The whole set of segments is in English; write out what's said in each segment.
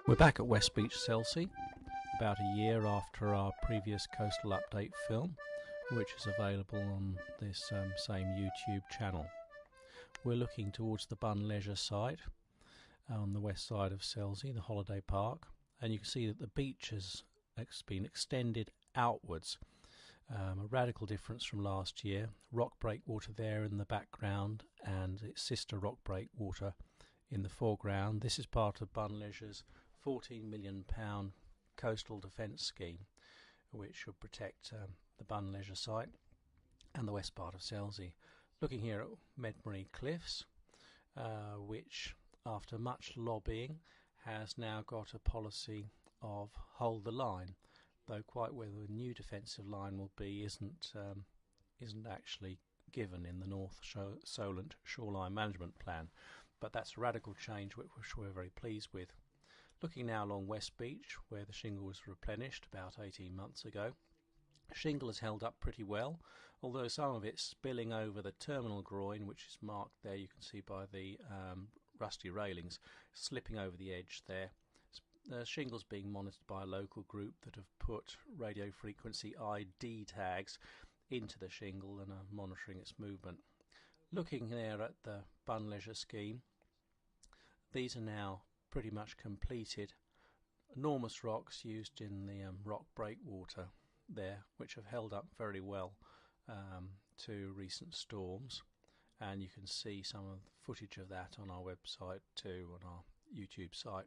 We're back at West Beach, Selsey, about a year after our previous coastal update film, which is available on this same YouTube channel. We're looking towards the Bun Leisure site on the west side of Selsey, the holiday park, and you can see that the beach has been extended outwards. A radical difference from last year. Rock breakwater there in the background and its sister rock breakwater in the foreground. This is part of Bun Leisure's £14 million coastal defence scheme, which should protect the Bun Leisure site and the west part of Selsey. Looking here at Medbury Cliffs, which after much lobbying has now got a policy of hold the line, though quite where the new defensive line will be isn't actually given in the North Solent Shoreline Management Plan, but that's a radical change which we're very pleased with. Looking now along West Beach, where the shingle was replenished about 18 months ago. Shingle has held up pretty well, although some of it's spilling over the terminal groin, which is marked there, you can see by the rusty railings, slipping over the edge there. The shingle's being monitored by a local group that have put radio frequency ID tags into the shingle and are monitoring its movement. Looking there at the Bun Leisure scheme, these are now pretty much completed. Enormous rocks used in the rock breakwater there, which have held up very well to recent storms, and you can see some of the footage of that on our website too, on our YouTube site.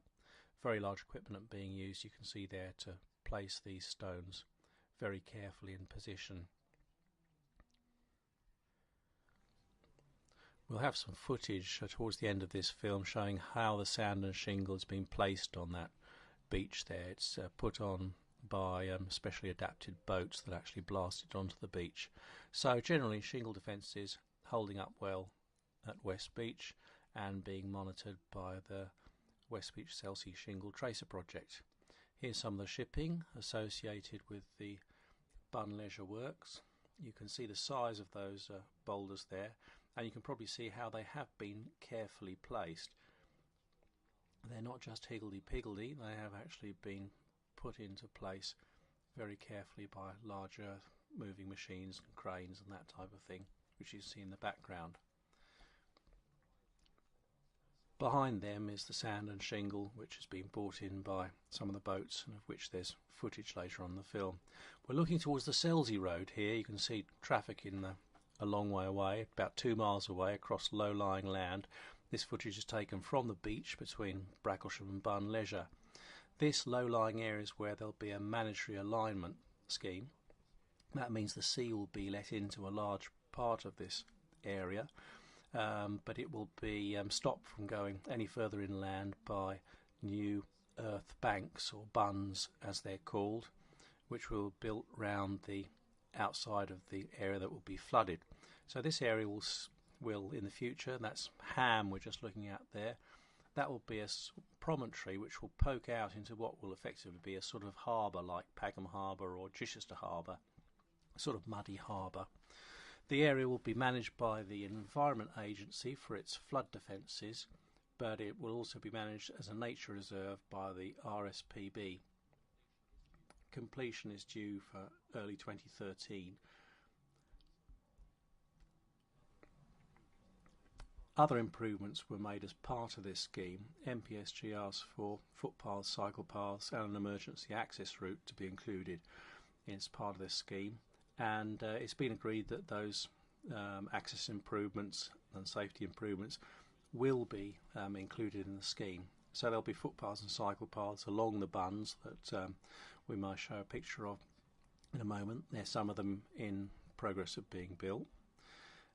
Very large equipment being used, you can see there, to place these stones very carefully in position. We'll have some footage towards the end of this film showing how the sand and shingle has been placed on that beach there. It's put on by specially adapted boats that actually blast it onto the beach. So generally shingle defence is holding up well at West Beach and being monitored by the West Beach Selsey Shingle Tracer Project. Here's some of the shipping associated with the Bun Leisure works. You can see the size of those boulders there, and you can probably see how they have been carefully placed. They're not just higgledy-piggledy, they have actually been put into place very carefully by large earth moving machines and cranes and that type of thing, which you see in the background. Behind them is the sand and shingle, which has been brought in by some of the boats, and of which there's footage later on in the film. We're looking towards the Selsey Road here. You can see traffic a long way away, about 2 miles away, across low-lying land. This footage is taken from the beach between Bracklesham and Bun Leisure. This low-lying area is where there'll be a mandatory alignment scheme. That means the sea will be let into a large part of this area, but it will be stopped from going any further inland by new earth banks, or buns as they're called, which will be built round the outside of the area that will be flooded. So this area will in the future, that's Ham we're just looking at there, that will be a promontory which will poke out into what will effectively be a sort of harbour like Pagham Harbour or Chichester Harbour, a sort of muddy harbour. The area will be managed by the Environment Agency for its flood defences, but it will also be managed as a nature reserve by the RSPB. Completion is due for early 2013. Other improvements were made as part of this scheme. MPSG asked for footpaths, cycle paths and an emergency access route to be included as part of this scheme, and it's been agreed that those access improvements and safety improvements will be included in the scheme. So there'll be footpaths and cycle paths along the buns that we might show a picture of in a moment. There's some of them in progress of being built.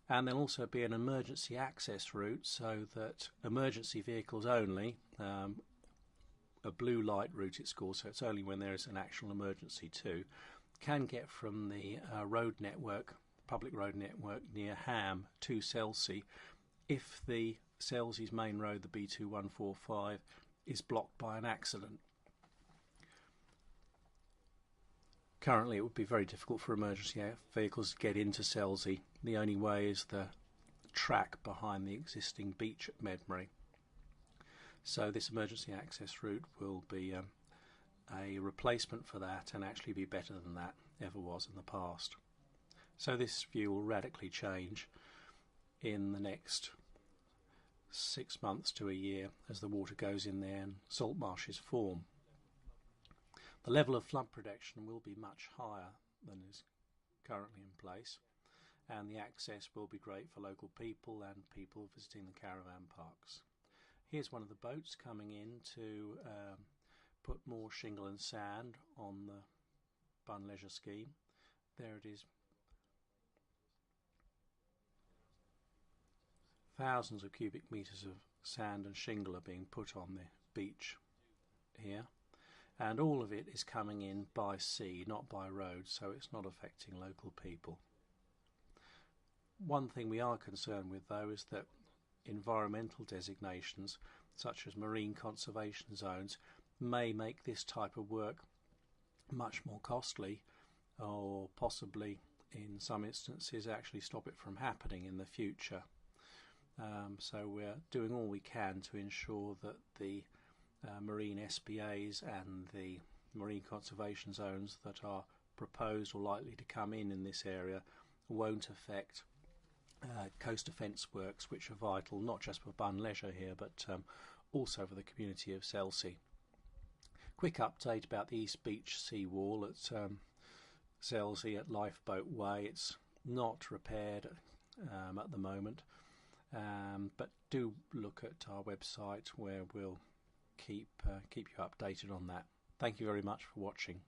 And there'll also be an emergency access route so that emergency vehicles only, a blue light route it's called, so it's only when there is an actual emergency too, can get from the road network, public road network near Ham to Selsey if the Selsey's main road, the B2145, is blocked by an accident. Currently it would be very difficult for emergency vehicles to get into Selsey. The only way is the track behind the existing beach at Medbury. So this emergency access route will be a replacement for that, and actually be better than that ever was in the past. So this view will radically change in the next 6 months to a year as the water goes in there and salt marshes form. The level of flood protection will be much higher than is currently in place, and the access will be great for local people and people visiting the caravan parks. Here's one of the boats coming in to put more shingle and sand on the Bun Leisure scheme. There it is. Thousands of cubic metres of sand and shingle are being put on the beach here, and all of it is coming in by sea, not by road, so it's not affecting local people. One thing we are concerned with, though, is that environmental designations such as marine conservation zones may make this type of work much more costly, or possibly in some instances actually stop it from happening in the future. So we're doing all we can to ensure that the marine SPAs and the marine conservation zones that are proposed or likely to come in this area won't affect coast defence works, which are vital not just for Bun Leisure here, but also for the community of Selsey. Quick update about the East Beach seawall at Selsey at Lifeboat Way. It's not repaired at the moment, but do look at our website where we'll keep you updated on that. Thank you very much for watching.